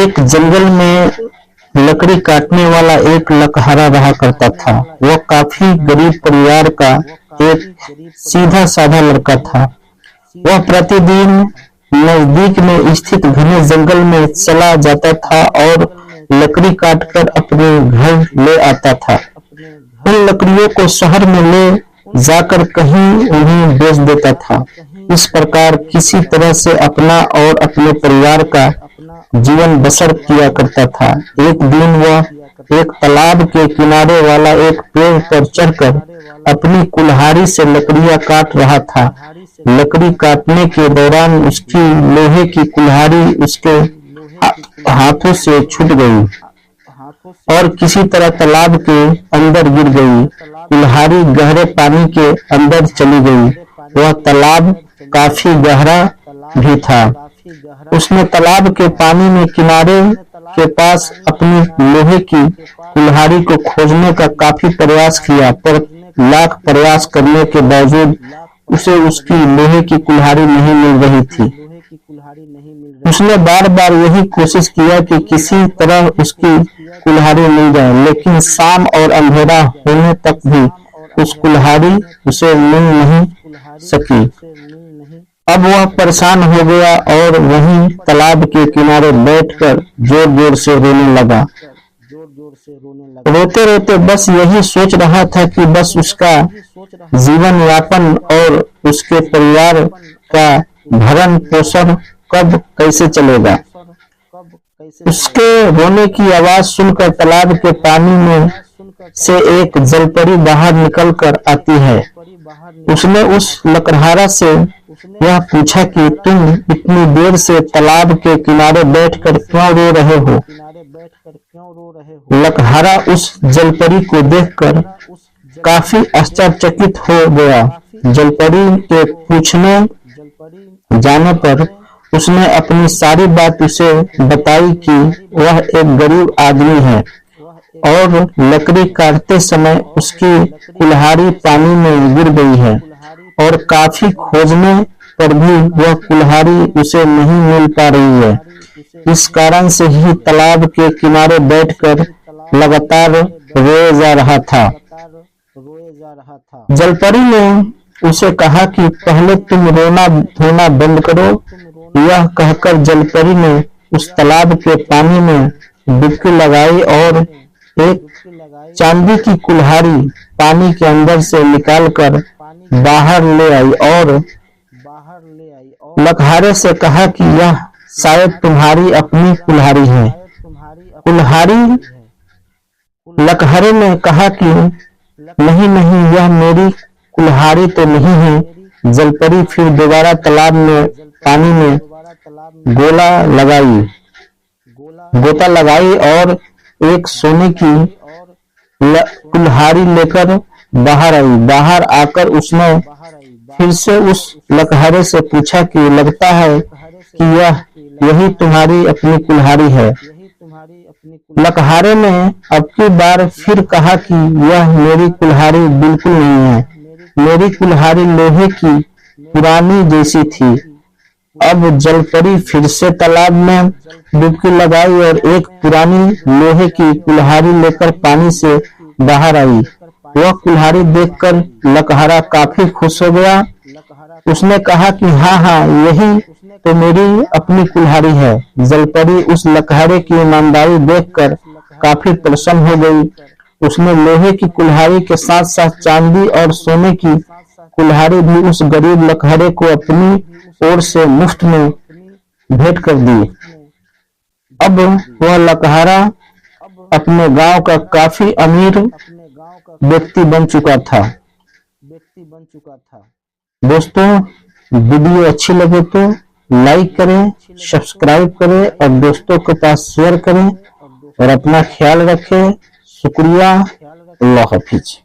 एक जंगल में लकड़ी काटने वाला एक लकहरा रहा करता था। वह काफी गरीब परिवार का एक सीधा साधा लड़का था। वह प्रतिदिन नजदीक में स्थित घने जंगल में चला जाता था और लकड़ी काटकर अपने घर ले आता था। उन लकड़ियों को शहर में ले जाकर कहीं उन्हें बेच देता था। इस प्रकार किसी तरह से अपना और अपने परिवार का जीवन बसर किया करता था। एक दिन वह एक तालाब के किनारे वाला एक पेड़ पर चढ़कर अपनी कुल्हाड़ी से लकड़ियां काट रहा था। लकड़ी काटने के दौरान उसकी लोहे की कुल्हाड़ी उसके हाथों से छूट गई और किसी तरह तालाब के अंदर गिर गई। कुल्हाड़ी गहरे पानी के अंदर चली गई। वह तालाब काफी गहरा भी था। उसने तालाब के पानी में किनारे के पास अपनी लोहे की कुल्हाड़ी को खोजने का काफी प्रयास किया, पर लाख प्रयास करने के बावजूद उसे उसकी लोहे की कुल्हाड़ी नहीं मिल रही थी। उसने बार बार यही कोशिश किया कि किसी तरह उसकी कुल्हाड़ी मिल जाए, लेकिन शाम और अंधेरा होने तक भी उस कुल्हाड़ी उसे मिल नहीं सकी। अब वह परेशान हो गया और वहीं तालाब के किनारे बैठकर जोर जोर से रोने लगा। रोते रोते बस यही सोच रहा था कि बस उसका जीवन यापन और उसके परिवार का भरण पोषण कब कैसे चलेगा। उसके रोने की आवाज सुनकर तालाब के पानी में से एक जलपरी बाहर निकलकर आती है। उसने उस लकड़हारा से यह पूछा कि तुम इतनी देर से तालाब के किनारे बैठकर क्यों रो रहे हो। लकड़हारा उस जलपरी को देखकर काफी आश्चर्यचकित हो गया। जलपरी के पूछने जाने पर उसने अपनी सारी बात उसे बताई कि वह एक गरीब आदमी है और लकड़ी काटते समय उसकी कुल्हाड़ी पानी में गिर गई है और काफी खोजने पर भी वह कुल्हाड़ी उसे नहीं मिल पा रही है। इस कारण से ही तालाब के किनारे बैठकर लगातार रोए जा रहा था। जलपरी ने उसे कहा कि पहले तुम रोना धोना बंद करो। यह कहकर जलपरी ने उस तालाब के पानी में डुबकी लगाई और एक चांदी की कुल्हाड़ी पानी के अंदर से निकालकर बाहर ले आई और लकड़हारे से कहा कि यह शायद तुम्हारी अपनी कुल्हाड़ी है। लकड़हारे ने कहा कि नहीं नहीं, यह मेरी कुल्हाड़ी तो नहीं है। जलपरी फिर दोबारा तालाब में पानी में गोता लगाई और एक सोने की कुल्हाड़ी लेकर बाहर आई। बाहर आकर उसने फिर से उस लकड़हारे से पूछा कि लगता है कि यही तुम्हारी अपनी कुल्हाड़ी है। लकड़हारे ने अब की बार फिर कहा कि यह मेरी कुल्हाड़ी बिल्कुल नहीं है। मेरी कुल्हाड़ी लोहे की पुरानी जैसी थी। अब जलपरी फिर से तालाब में डुबकी लगाई और एक पुरानी लोहे की कुल्हाड़ी लेकर पानी से बाहर आई। वह कुल्हाड़ी देखकर लकड़हारा काफी खुश हो गया। उसने कहा कि हाँ, यही तो मेरी अपनी कुल्हाड़ी है। जलपरी उस लकड़हारे की ईमानदारी देखकर काफी प्रसन्न हो गई। उसने लोहे की कुल्हाड़ी के साथ साथ चांदी और सोने की कुल्हाड़ी भी उस गरीब लकड़हारे को अपनी ओर से मुफ्त में भेंट कर दी। अब वह लकड़हारा अपने गांव का काफी अमीर व्यक्ति बन चुका था। दोस्तों, वीडियो अच्छी लगे तो लाइक करें, सब्सक्राइब करें और दोस्तों के पास शेयर करें और अपना ख्याल रखें। शुक्रिया। अल्लाह हाफिज।